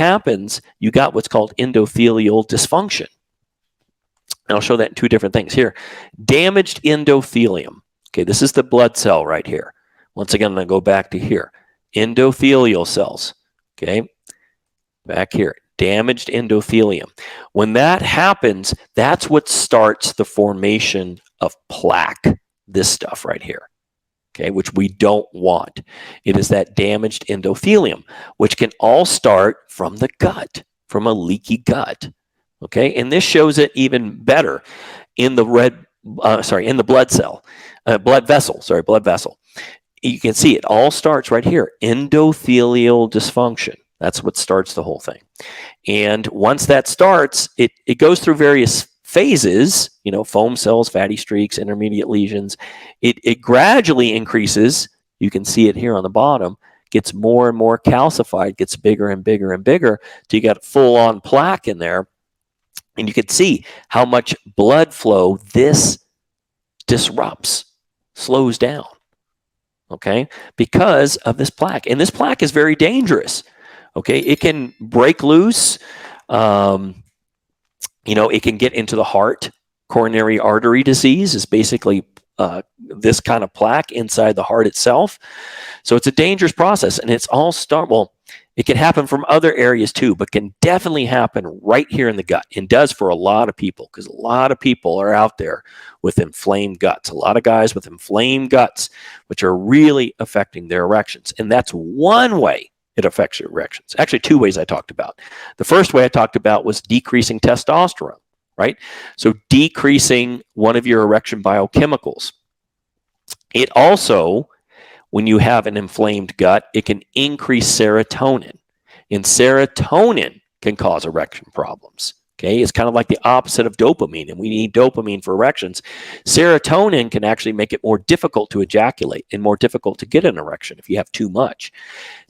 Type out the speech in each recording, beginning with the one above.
happens, you got what's called endothelial dysfunction. And I'll show that in two different things here. Damaged endothelium. Okay, this is the blood cell right here. Once again, I'm going to go back to here. Endothelial cells. Okay, back here. Damaged endothelium. When that happens, that's what starts the formation of plaque. This stuff right here. Okay, which we don't want. It is that damaged endothelium, which can all start from the gut, from a leaky gut. Okay, and this shows it even better in the in the blood cell, blood vessel. You can see it all starts right here, endothelial dysfunction. That's what starts the whole thing. And once that starts, it goes through various phases, foam cells, fatty streaks, intermediate lesions. It gradually increases. You can see it here on the bottom, gets more and more calcified, gets bigger and bigger and bigger, till you got full-on plaque in there. And you can see how much blood flow this disrupts, slows down, okay, because of this plaque. And this plaque is very dangerous, okay? It can break loose. It can get into the heart. Coronary artery disease is basically this kind of plaque inside the heart itself. So it's a dangerous process, and it's all it can happen from other areas too, but can definitely happen right here in the gut, and does for a lot of people, because a lot of people are out there with inflamed guts. A lot of guys with inflamed guts, which are really affecting their erections. And that's one way it affects your erections. Actually, two ways I talked about. The first way I talked about was decreasing testosterone, right? So decreasing one of your erection biochemicals. It also, when you have an inflamed gut, it can increase serotonin. And serotonin can cause erection problems. Okay, it's kind of like the opposite of dopamine, and we need dopamine for erections. Serotonin can actually make it more difficult to ejaculate and more difficult to get an erection if you have too much.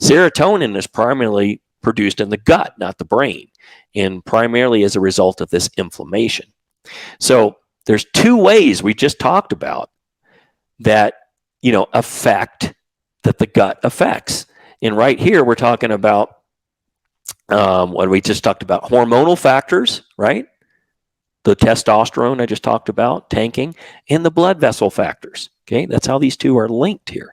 Serotonin is primarily produced in the gut, not the brain, and primarily as a result of this inflammation. So there's two ways we just talked about that affect, that the gut affects. And right here, we're talking about what we just talked about, hormonal factors, right? The testosterone I just talked about, tanking, and the blood vessel factors. Okay, that's how these two are linked here.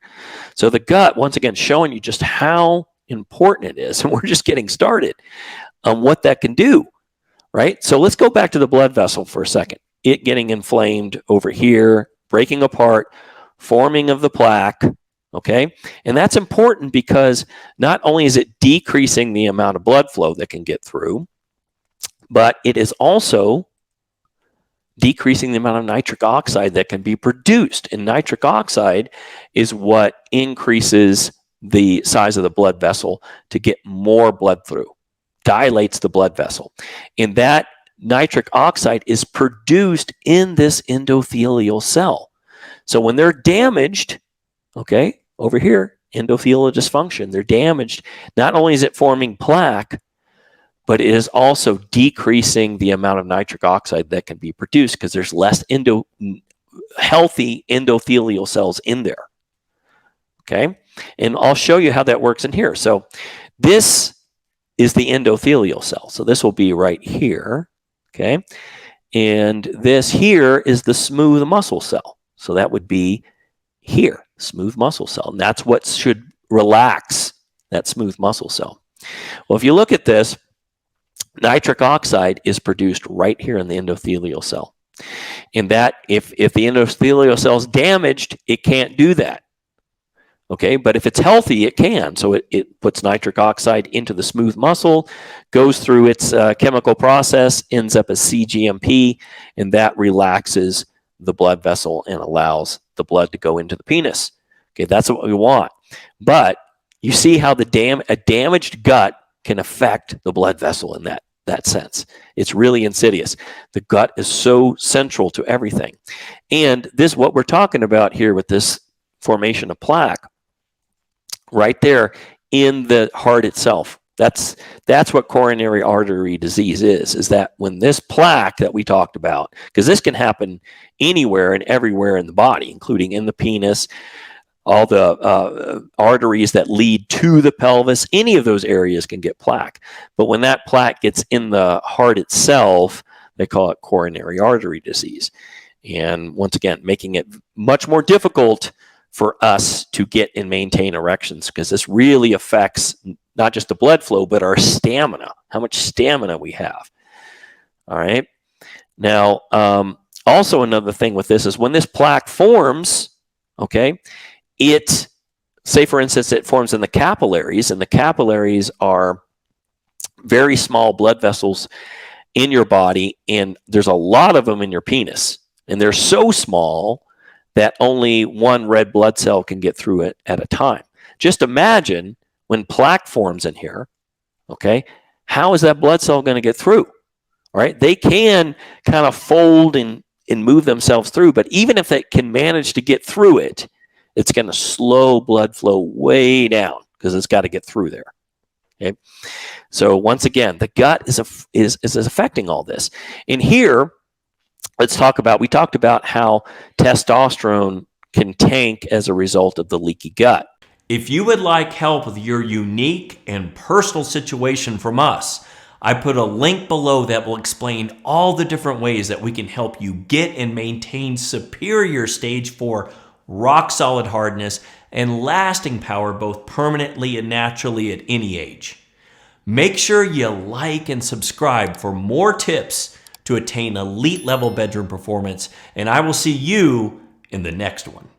So the gut, once again, showing you just how important it is, and we're just getting started on what that can do, right? So let's go back to the blood vessel for a second. It getting inflamed over here, breaking apart, forming of the plaque, okay? And that's important because not only is it decreasing the amount of blood flow that can get through, but it is also decreasing the amount of nitric oxide that can be produced. And nitric oxide is what increases the size of the blood vessel to get more blood through, dilates the blood vessel. And that nitric oxide is produced in this endothelial cell. So when they're damaged, okay, over here, endothelial dysfunction, they're damaged. Not only is it forming plaque, but it is also decreasing the amount of nitric oxide that can be produced because there's less healthy endothelial cells in there. Okay, and I'll show you how that works in here. So this is the endothelial cell. So this will be right here. Okay, and this here is the smooth muscle cell. So that would be here, smooth muscle cell. And that's what should relax that smooth muscle cell. Well, if you look at this, nitric oxide is produced right here in the endothelial cell. And that, if the endothelial cell is damaged, it can't do that. Okay, but if it's healthy, it can. So it puts nitric oxide into the smooth muscle, goes through its chemical process, ends up as cGMP, and that relaxes the blood vessel and allows the blood to go into the penis. Okay, that's what we want. But you see how a damaged gut can affect the blood vessel in that sense. It's really insidious. The gut is so central to everything. And this, what we're talking about here with this formation of plaque, right there in the heart itself. That's what coronary artery disease is that when this plaque that we talked about, because this can happen anywhere and everywhere in the body, including in the penis, all the arteries that lead to the pelvis, any of those areas can get plaque. But when that plaque gets in the heart itself, they call it coronary artery disease. And once again, making it much more difficult for us to get and maintain erections, because this really affects not just the blood flow, but our stamina, how much stamina we have. All right. Now, also another thing with this is when this plaque forms, okay, say for instance, it forms in the capillaries, and the capillaries are very small blood vessels in your body, and there's a lot of them in your penis, and they're so small that only one red blood cell can get through it at a time. Just imagine when plaque forms in here, okay, how is that blood cell going to get through? All right, they can kind of fold and move themselves through, but even if they can manage to get through it, it's going to slow blood flow way down because it's got to get through there. Okay, so once again, the gut is affecting all this. And here, we talked about how testosterone can tank as a result of the leaky gut. If you would like help with your unique and personal situation from us, I put a link below that will explain all the different ways that we can help you get and maintain superior stage 4 rock solid hardness and lasting power both permanently and naturally at any age. Make sure you like and subscribe for more tips to attain elite level bedroom performance, and I will see you in the next one.